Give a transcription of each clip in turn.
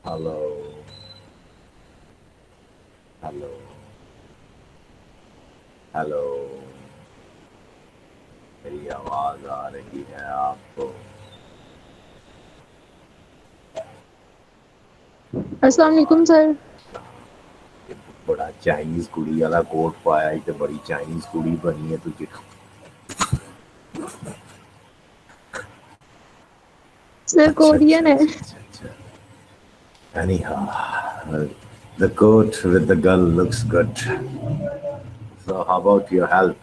Hello hello hello, मेरी आवाज आ रही है आपको? अस्सलाम वालेकुम सर। बड़ा चाइनीज कुड़ी वाला कोट पाया तो बड़ी चाइनीज कुड़ी बनी है तुझे। सर अच्छा कोरियन अच्छा है। अच्छा अच्छा अच्छा। Anyhow, the coat with the girl looks good. So how about your health?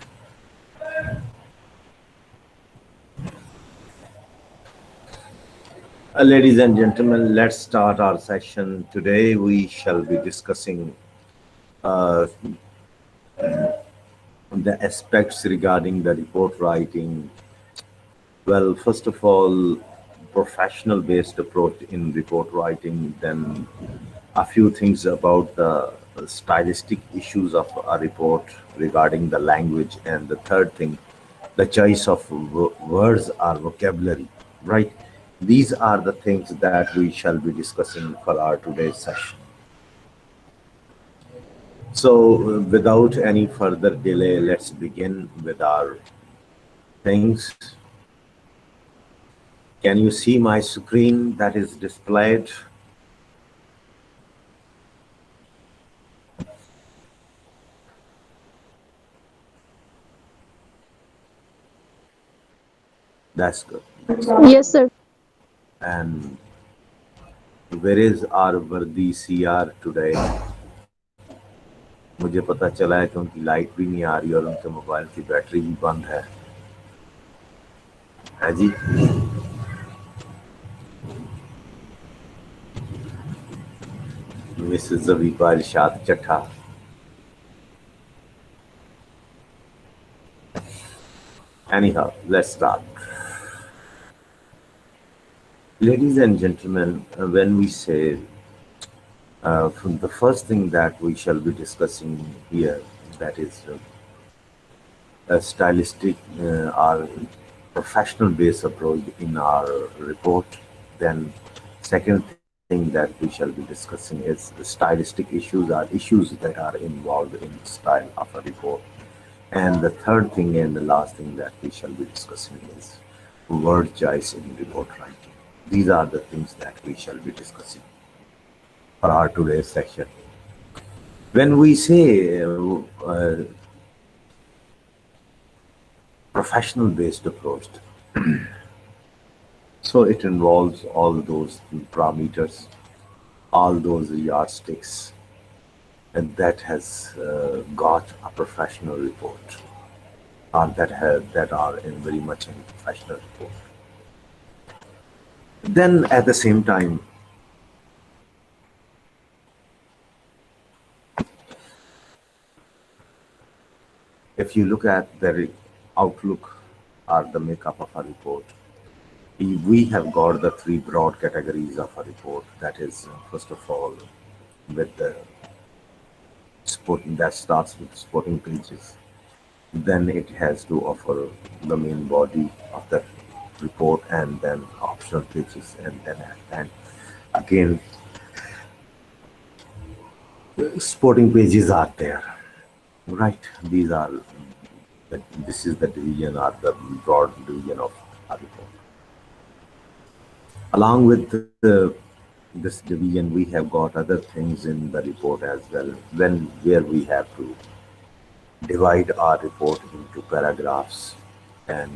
Ladies and gentlemen, let's start our session. Today we shall be discussing uh, the aspects regarding the report writing. Well, first of all, professional based approach in report writing, then a few things about the stylistic issues of a report regarding the language, and the third thing, the choice of words or vocabulary, right? These are the things that we shall be discussing for our today's session. So, without any further delay, let's begin with our things. Can you see my screen that is displayed? That's good. Yes sir. And where is our वर्दी CR today? मुझे पता चला है कि उनकी light भी नहीं आ रही और उनके मोबाइल की बैटरी भी बंद है जी? Mrs Zabiba Irshad Chattha. Anyhow, let's start. Ladies and gentlemen, when we say from the first thing that we shall be discussing here, that is a stylistic or professional based approach in our report. Then second thing that we shall be discussing is the stylistic issues or issues that are involved in the style of a report. And the third thing and the last thing that we shall be discussing is word choice in report writing. These are the things that we shall be discussing for our today's session. When we say professional based approach, so it involves all those parameters, all those yardsticks, and that has got a professional report, or that are in very much in professional report. Then at the same time, if you look at the outlook or the makeup of a report, we have got the three broad categories of a report. That is, first of all, with the sporting, that starts with sporting pages. Then it has to offer the main body of the report, and then optional pages, and then and again sporting pages are there, right? These are this is the division or the broad division of a report. Along with this division, we have got other things in the report as well, where we have to divide our report into paragraphs, and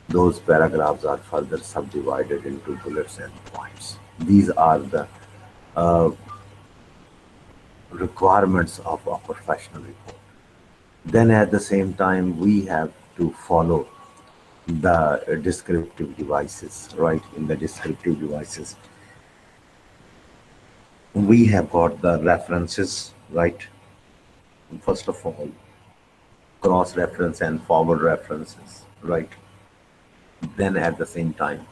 those paragraphs are further subdivided into bullets and points. These are the uh, requirements of a professional report. Then at the same time, we have to follow the descriptive devices, right? In the descriptive devices, we have got the references, right? First of all, cross reference and forward references, right? Then at the same time,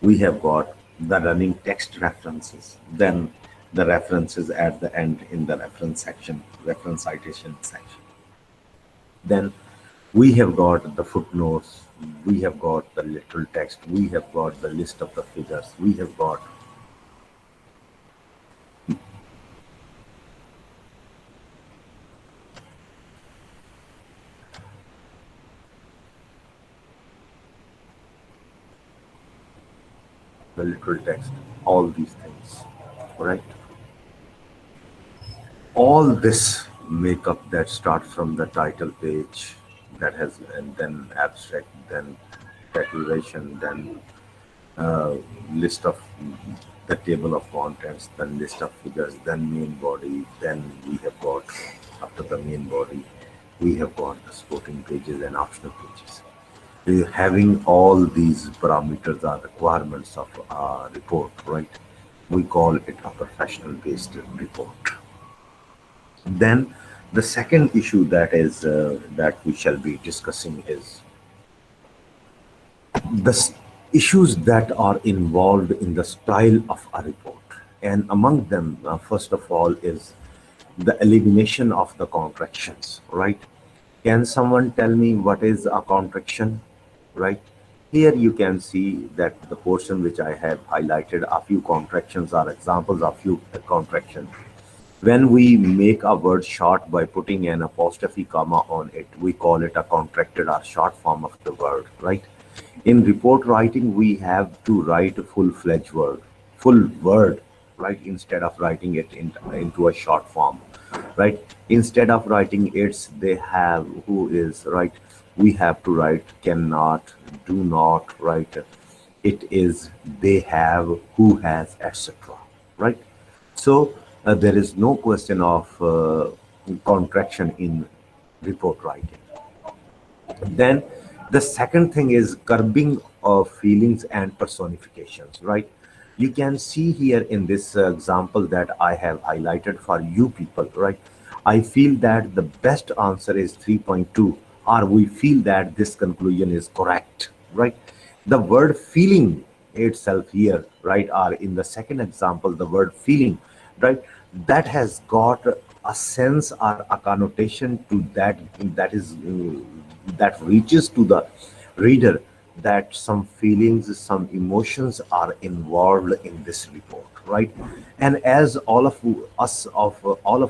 we have got the running text references, then the references at the end in the reference section, reference citation section. Then we have got the footnotes, we have got the literal text, we have got the list of the figures, we have got the literal text, all these things, right? All this makeup that starts from the title page, that has, and then abstract, then declaration, then uh, list of the table of contents, then list of figures, then main body, then we have got, after the main body, we have got the supporting pages and optional pages. Having all these parameters are requirements of a report, right? We call it a professional based report. Then the second issue that is that we shall be discussing is the issues that are involved in the style of a report. And among them, first of all, is the elimination of the contractions, right? Can someone tell me what is a contraction, right? Here you can see that the portion which I have highlighted, a few contractions are examples of few contractions. When we make a word short by putting an apostrophe comma on it, we call it a contracted or short form of the word, right? In report writing, we have to write a full-fledged word, full word, right? Instead of writing it into a short form, right? Instead of writing it's, they have, who is, right? We have to write cannot, do not, right? It is, they have, who has, etc. Right? So there is no question of contraction in report writing. Then the second thing is curbing of feelings and personifications, right? You can see here in this example that I have highlighted for you people, right? I feel that the best answer is 3.2, or we feel that this conclusion is correct, right? The word feeling itself here, right, or in the second example, the word feeling, right, that has got a sense or a connotation to that, that is that reaches to the reader, that some feelings, some emotions are involved in this report, right? And as all of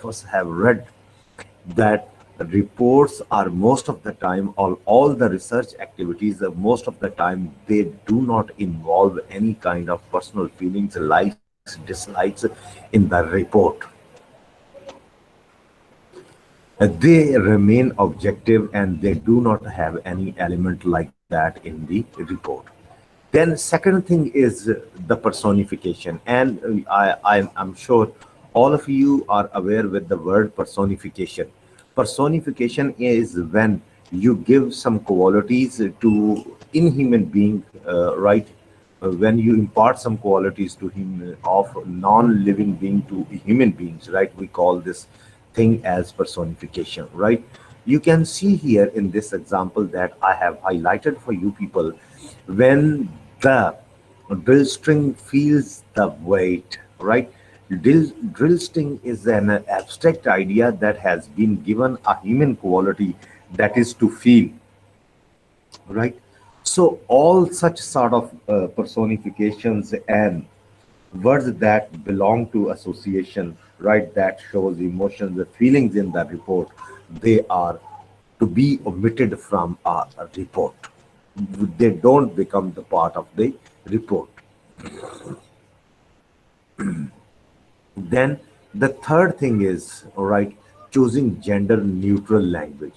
us have read that reports are most of the time, all the research activities, most of the time they do not involve any kind of personal feelings, likes, dislikes in the report. They remain objective and they do not have any element like that in the report. Then second thing is the personification, and I'm sure all of you are aware with the word personification. Personification is when you give some qualities to inhuman being, right? When you impart some qualities to him of non-living being to human beings, right? We call this thing as personification, right? You can see here in this example that I have highlighted for you people, when the drill string feels the weight, right? Drill string is an abstract idea that has been given a human quality, that is to feel, right? So all such sort of personifications and words that belong to association, right, that shows emotions, the feelings in the report, they are to be omitted from a report. They don't become the part of the report. Then the third thing is, all right, choosing gender neutral language.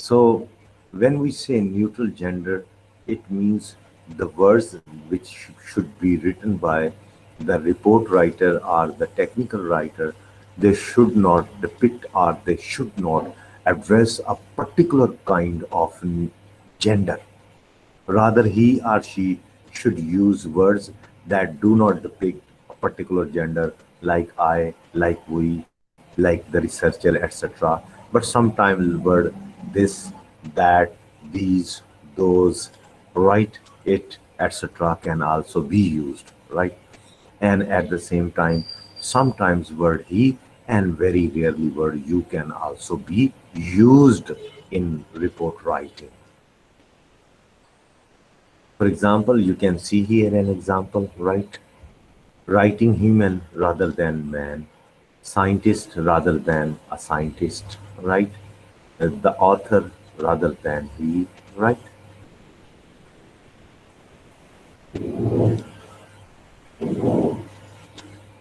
So when we say neutral gender, it means the words which should be written by the report writer or the technical writer, they should not depict or they should not address a particular kind of gender. Rather, he or she should use words that do not depict a particular gender, like I, like we, like the researcher, etc. But sometimes word this, that, these, those, right, it, etc. can also be used, right? And at the same time, sometimes word he and very rarely word you can also be used in report writing. For example, you can see here an example, right? Writing human rather than man, scientist rather than a scientist, right? The author rather than he, right?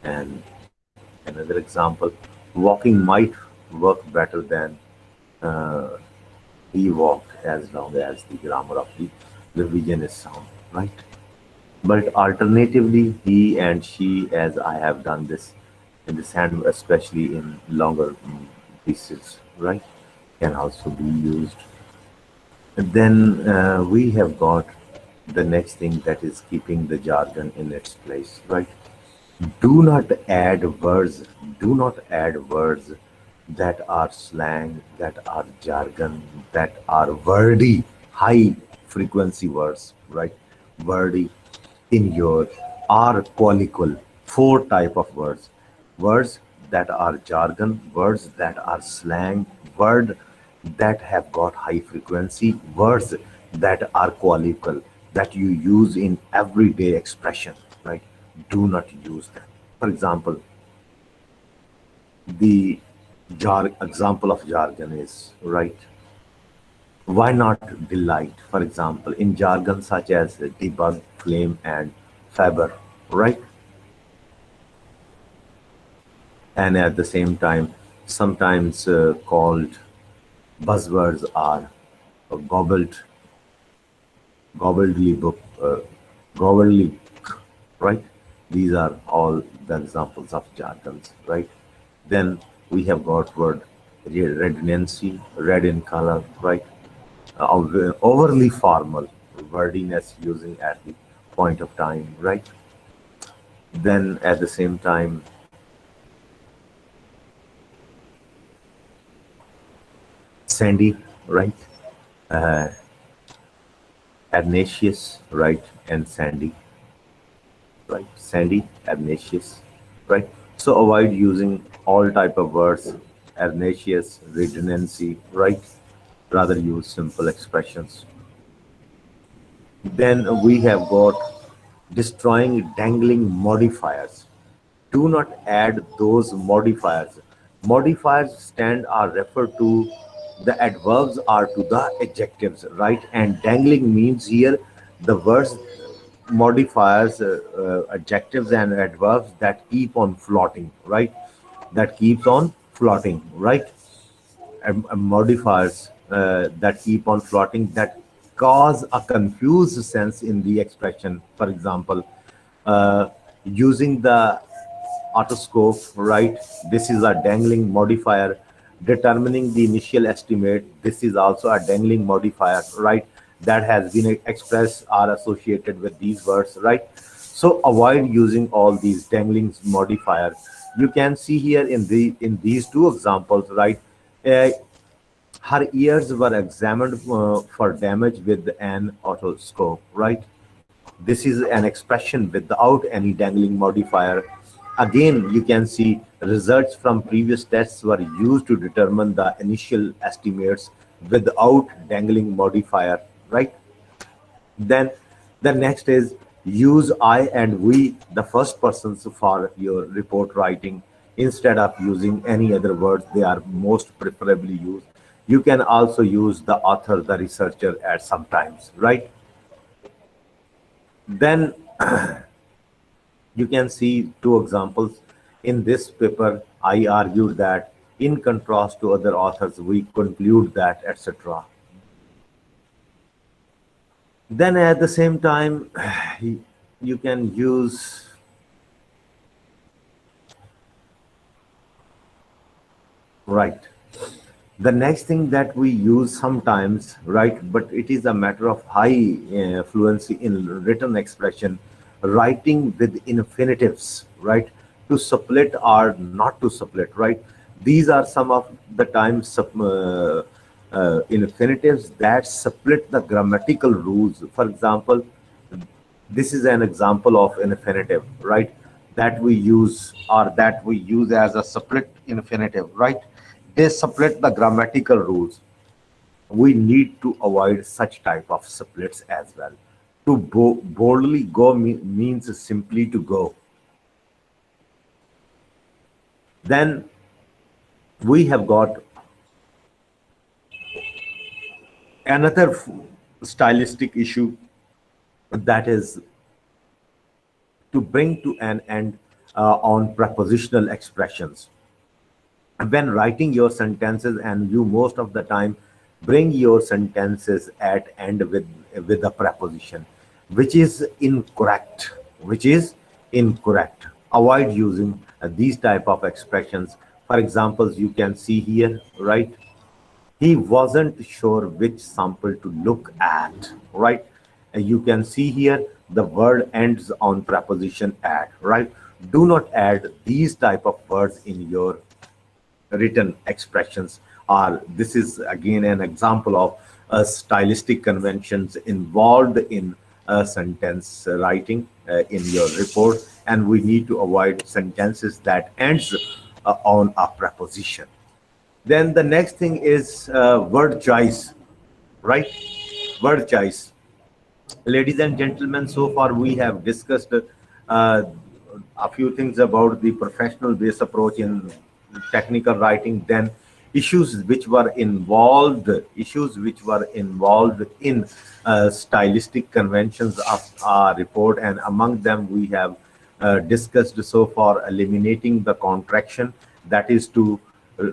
And another example, walking might work better than uh, he walked as long as the grammar of the revision is sound, right? But alternatively, he and she, as I have done this in this hand, especially in longer pieces, right, can also be used. And then we have got the next thing that is keeping the jargon in its place, right? Do not add words, do not add words that are slang, that are jargon, that are wordy, high frequency words, right? Wordy in your are colloquial, four type of words. Words that are jargon, words that are slang, word that have got high frequency, words that are colloquial, that you use in everyday expression, right? Do not use them. For example, the example of jargon is, right? Why not delight? For example, in jargon such as debug, flame, and faber, right? And at the same time, sometimes called buzzwords are gobbled, gobbledygook, gobbledygook, right? These are all the examples of jargons, right? Then we have got word redundancy, red in color, right? Overly formal, wordiness using at the point of time, right? Then at the same time, sandy, right? Uh, Agnacious, right? And sandy, right? Sandy, Agnacious, right? So avoid using all type of words, Agnacious, redundancy, right? Rather use simple expressions. Then we have got destroying dangling modifiers. Do not add those modifiers. Modifiers stand or refer to the adverbs or to the adjectives, right? And dangling means here the words modifiers, adjectives and adverbs that keep on floating, right? That keeps on floating, right? Modifiers that keep on floating that cause a confused sense in the expression. For example, using the autoscope, right? This is a dangling modifier. Determining the initial estimate. This is also a dangling modifier, right? That has been expressed or associated with these words, right? So avoid using all these dangling modifiers. You can see here in these two examples, right? Uh, her ears were examined for damage with an otoscope, right? This is an expression without any dangling modifier. Again, you can see results from previous tests were used to determine the initial estimates without dangling modifier, right? Then the next is use I and we, the first persons for your report writing instead of using any other words. They are most preferably used. You can also use the author, the researcher at sometimes, right? Then you can see two examples. In this paper, I argued that in contrast to other authors, we conclude that, etc. Then at the same time, you can use, right. The next thing that we use sometimes, right, but it is a matter of high fluency in written expression, writing with infinitives, right, to supplet or not to supplet, right. These are some of the times infinitives that supplet the grammatical rules. For example, this is an example of infinitive, right? That we use, or that we use as a split infinitive, right? They split the grammatical rules. We need to avoid such type of splits as well. To boldly go means simply to go. Then we have got another stylistic issue, that is to bring to an end on prepositional expressions. When writing your sentences, and you most of the time bring your sentences at end with a preposition, which is incorrect, which is incorrect. Avoid using these type of expressions. For examples, you can see here, right. He wasn't sure which sample to look at, right. And you can see here the word ends on preposition at, right. Do not add these type of words in your written expressions. Are This is again an example of stylistic conventions involved in sentence writing in your report, and we need to avoid sentences that ends on a preposition. Then the next thing is word choice, right. Word choice. Ladies and gentlemen, so far we have discussed a few things about the professional based approach in technical writing, then issues which were involved in stylistic conventions of our report, and among them we have discussed so far eliminating the contraction, that is to uh,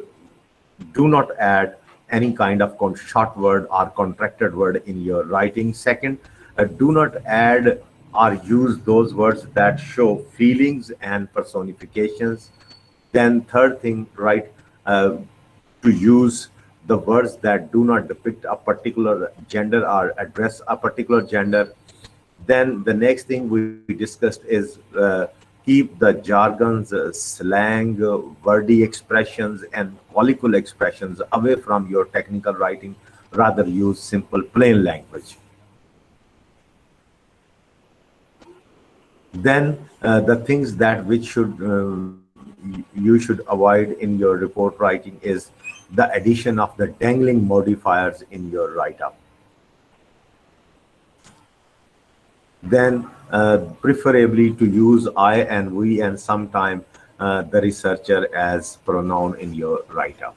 do not add any kind of short word or contracted word in your writing. Second, do not add or use those words that show feelings and personifications. Then third thing, right, uh, to use the words that do not depict a particular gender or address a particular gender. Then the next thing we discussed is keep the jargons, slang, wordy expressions, and colloquial expressions away from your technical writing. Rather, use simple, plain language. Then the things that which should you should avoid in your report writing is the addition of the dangling modifiers in your write-up. Then preferably to use I and we and sometime the researcher as pronoun in your write-up.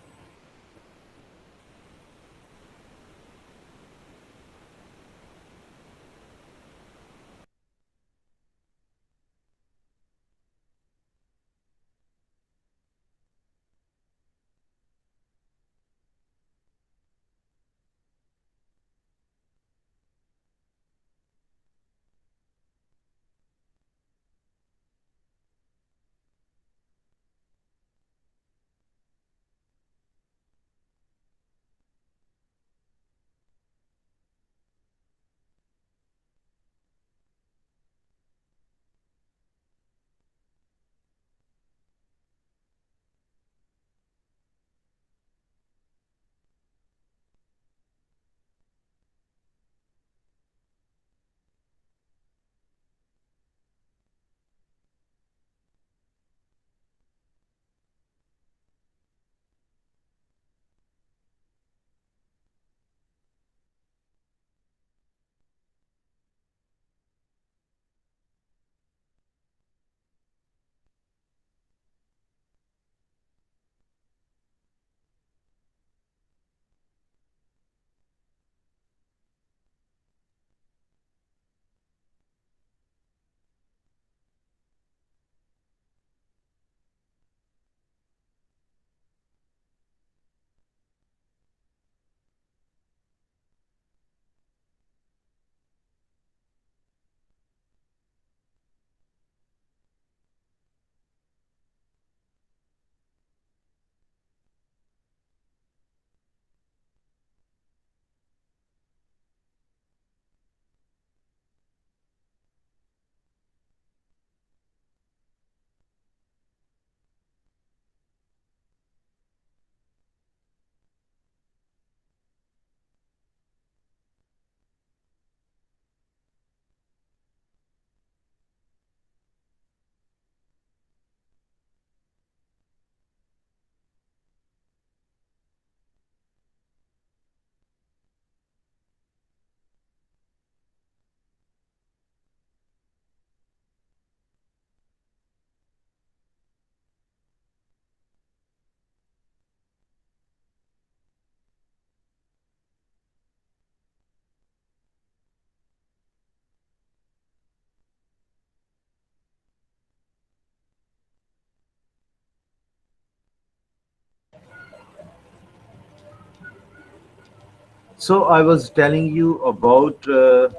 So I was telling you about the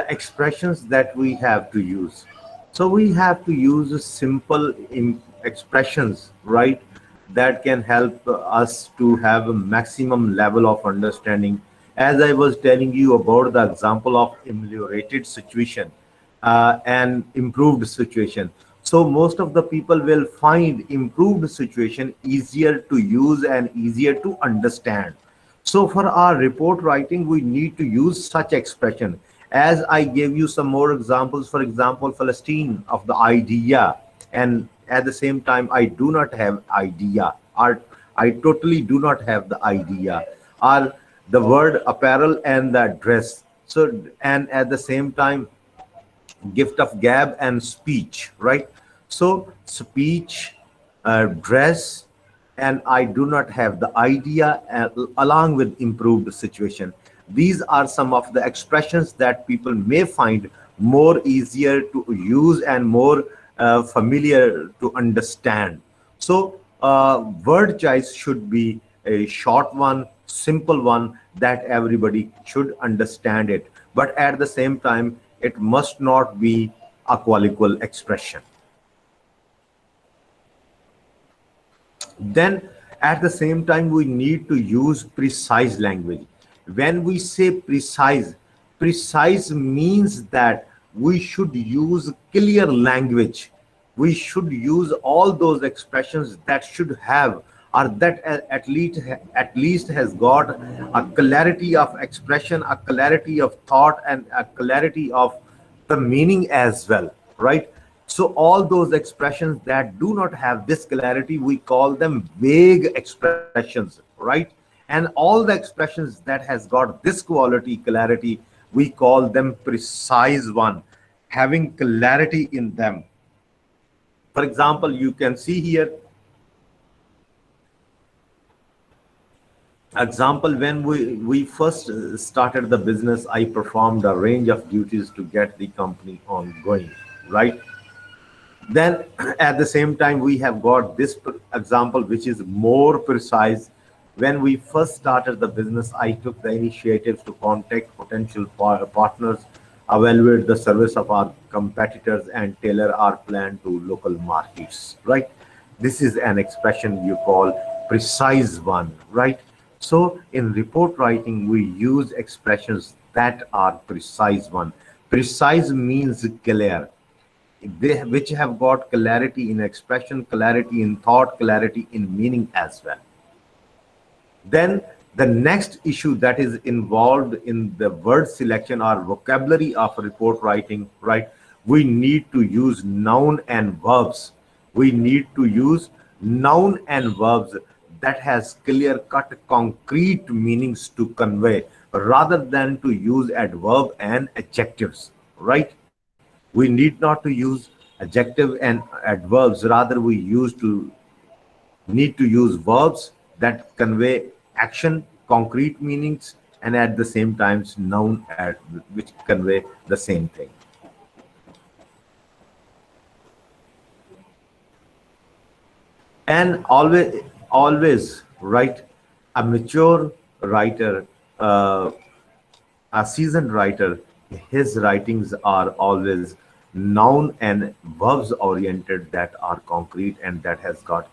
expressions that we have to use. So we have to use simple expressions, right? That can help us to have a maximum level of understanding. As I was telling you about the example of ameliorated situation and improved situation. So most of the people will find improved situation easier to use and easier to understand. So for our report writing, we need to use such expression. As I gave you some more examples, for example, Palestine of the idea, and at the same time, I do not have idea, or I totally do not have the idea, or the word apparel and the dress. So, and at the same time, gift of gab and speech, right? So speech, dress, and I do not have the idea, along with improved situation. These are some of the expressions that people may find more easier to use and more familiar to understand. So word choice should be a short one, simple one that everybody should understand it. But at the same time, it must not be a qualical expression. Then at the same time, we need to use precise language. When we say precise, precise means that we should use clear language. We should use all those expressions that should have, or that at least has got a clarity of expression, a clarity of thought, and a clarity of the meaning as well, right? So all those expressions that do not have this clarity, we call them vague expressions, right? And all the expressions that has got this quality, clarity, we call them precise one, having clarity in them. For example, you can see here example, when we first started the business, I performed a range of duties to get the company ongoing, right? Then at the same time, we have got this example which is more precise. When we first started the business, I took the initiatives to contact potential partners, evaluate the service of our competitors, and tailor our plan to local markets, right? This is an expression you call precise one, right? So in report writing, we use expressions that are precise one. Precise means clear, they which have got clarity in expression, clarity in thought, clarity in meaning as well. Then the next issue that is involved in the word selection or vocabulary of report writing, right? We need to use noun and verbs. We need to use noun and verbs that has clear cut concrete meanings to convey, rather than to use adverb and adjectives, right? We need not to use adjective and adverbs, rather we need to use verbs that convey action, concrete meanings, and at the same time noun which convey the same thing. And always right, a mature writer, a seasoned writer, his writings are always noun and verbs oriented, that are concrete and that has got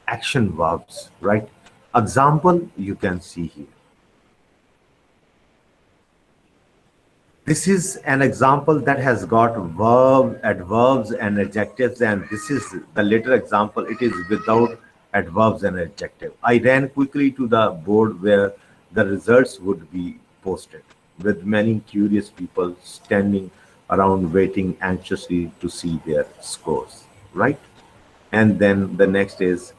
action verbs, right? Example you can see here. This is an example that has got verb, adverbs, and adjectives, and this is the later example. It is without adverbs and adjective. I ran quickly to the board where the results would be posted, with many curious people standing around waiting anxiously to see their scores, right? And then the next is,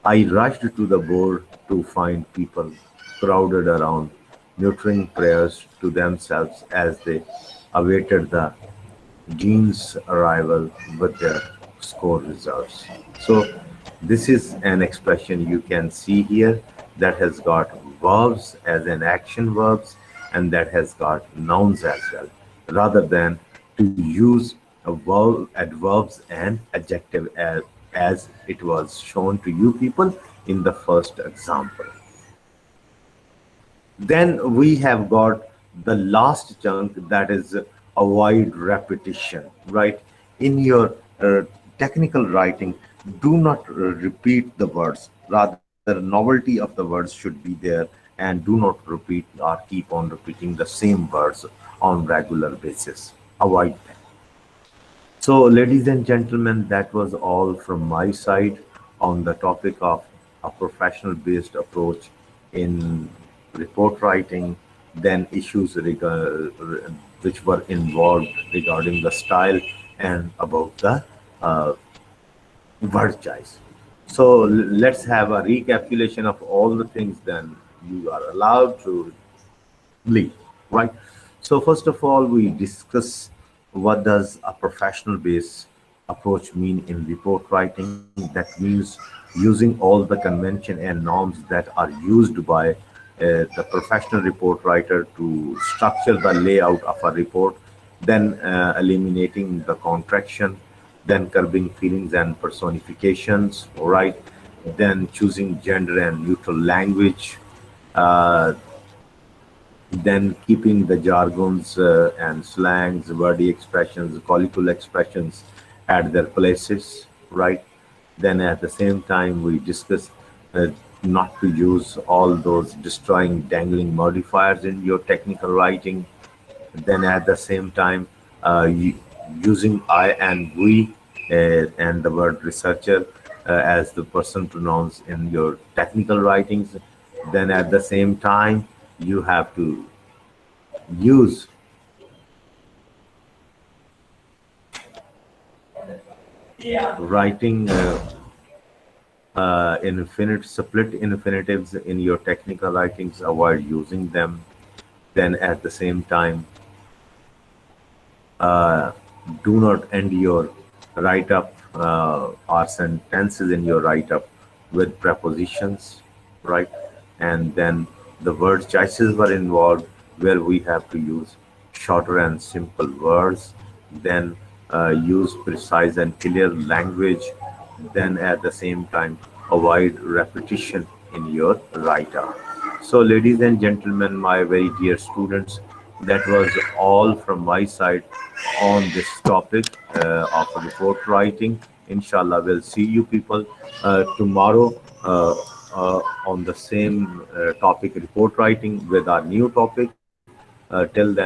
I rushed to the board to find people crowded around, muttering prayers to themselves as they awaited the dean's arrival with their score results. So this is an expression you can see here that has got verbs as an action verbs, and that has got nouns as well, rather than to use a verb, adverbs and adjective as it was shown to you people in the first example. Then we have got the last chunk, that is avoid repetition, right? In your technical writing, do not repeat the words. Rather, novelty of the words should be there, and do not repeat or keep on repeating the same words on regular basis. Avoid them. So, ladies and gentlemen, that was all from my side on the topic of a professional based approach in report writing, then issues which were involved regarding the style and about the uh, word choice. So, let's have a recapitulation of all the things, then you are allowed to lead, right? So first of all, we discuss what does a professional based approach mean in report writing. That means using all the convention and norms that are used by the professional report writer to structure the layout of a report, then eliminating the contraction, then curbing feelings and personifications, right? Then choosing gender and neutral language, uh, then keeping the jargons and slangs, wordy expressions, colloquial expressions at their places, right? Then at the same time, we discuss uh, not to use all those destroying, dangling modifiers in your technical writing. Then at the same time, using I and we and the word researcher as the person pronouns in your technical writings. Then at the same time, you have to use writing infinite split infinitives in your technical writings. Avoid using them. Then at the same time, do not end your write up or sentences in your write up with prepositions, right? And then the word choices were involved, where we have to use shorter and simple words, then use precise and clear language, then at the same time avoid repetition in your write up. So, ladies and gentlemen, my very dear students, that was all from my side on this topic of report writing. Inshallah, we'll see you people tomorrow on the same topic, report writing, with our new topic. Till then,